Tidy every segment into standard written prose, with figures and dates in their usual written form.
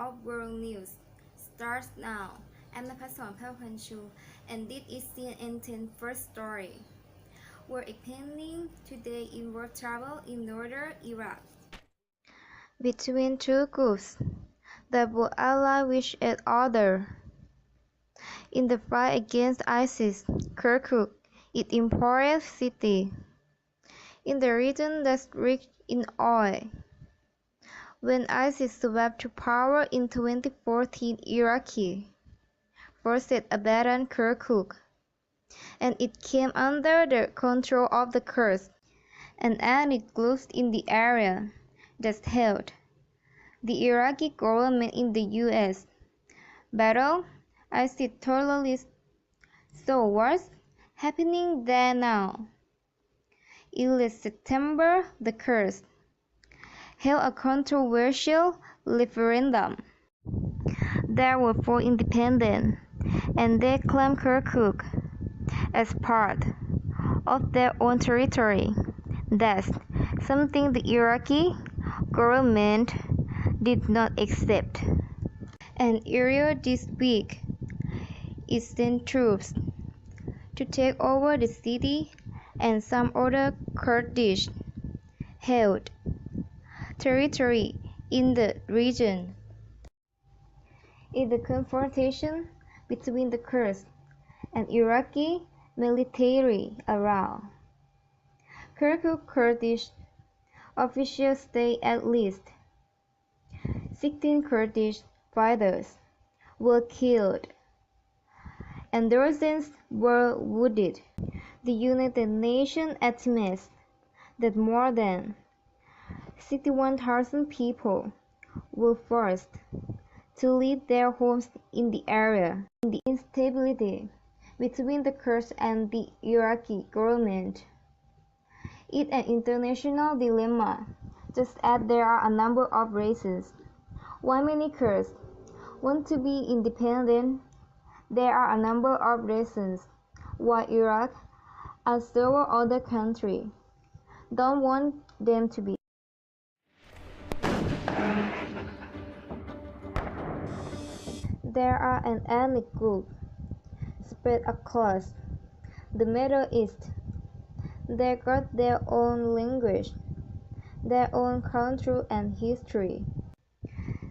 of world news starts now. I'm Napussorn Peawpunchoo, and this is CNN10 first story. We're examining today in world travel in northern Iraq. Between two groups that would ally with each other in the fight against ISIS, Kirkuk is an important city in the region that's rich in oil. When ISIS swept to power in 2014, Iraqi forces abandoned Kirkuk, and it came under the control of the Kurds, an ethnic group in the area that held the Iraqi government in the U.S. battle ISIS terrorists. So what's happening there now? In late September, the Kurds held a controversial referendum. There were 4 independents, and they claimed Kirkuk as part of their own territory. That's something the Iraqi government did not accept. And earlier this week, it sent troops to take over the city and some other Kurdish held territory in the region. In the confrontation between the Kurds and Iraqi military around Kirkuk, Kurdish officials say at least 16 Kurdish fighters were killed and dozens were wounded. The United Nations estimates that more than 61,000 people were forced to leave their homes in the area. The instability between the Kurds and the Iraqi government is an international dilemma, just as there are a number of reasons why many Kurds want to be independent. There are a number of reasons why Iraq and several other countries don't want them to be. There are an ethnic group spread across the Middle East. They got their own language, their own culture and history.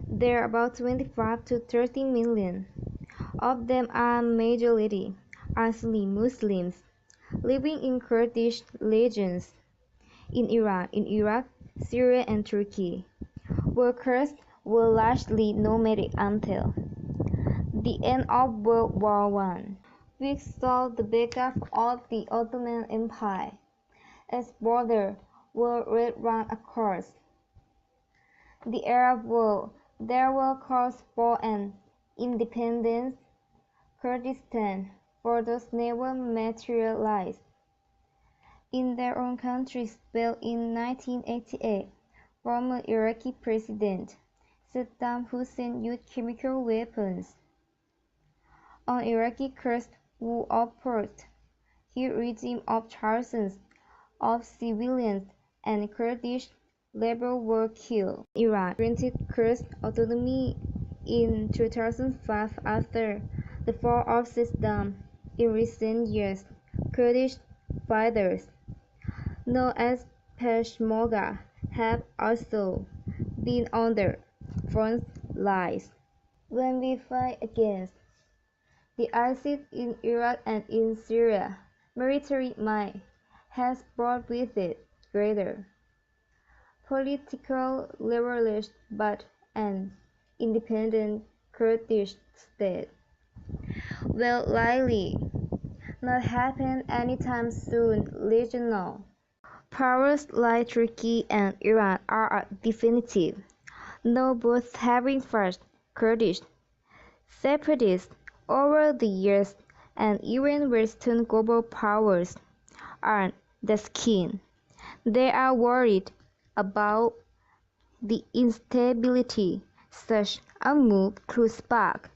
There are about 25 to 30 million of them are majority Asli Muslims living in Kurdish regions in Iraq, Syria and Turkey, where Kurds were largely nomadic until the end of World War I, which saw the breakup of the Ottoman Empire as borders were redrawn across the Arab world. There were calls for an independent Kurdistan, for those never materialized. In their own countries, but in 1988, former Iraqi President Saddam Hussein used chemical weapons on Iraqi Kurds who opposed his regime of thousands of civilians and Kurdish rebels were killed. Iraq granted Kurds autonomy in 2005 after the fall of Saddam. In recent years, Kurdish fighters, known as Peshmerga, have also been on the front lines. When we fight against the ISIS in Iraq and in Syria, military might has brought with it greater political leverage, but an independent Kurdish state will likely not happen anytime soon. Regional powers like Turkey and Iran are definitive, though both having fought Kurdish separatists over the years, and even Western global powers aren't that keen. They are worried about the instability such a move could spark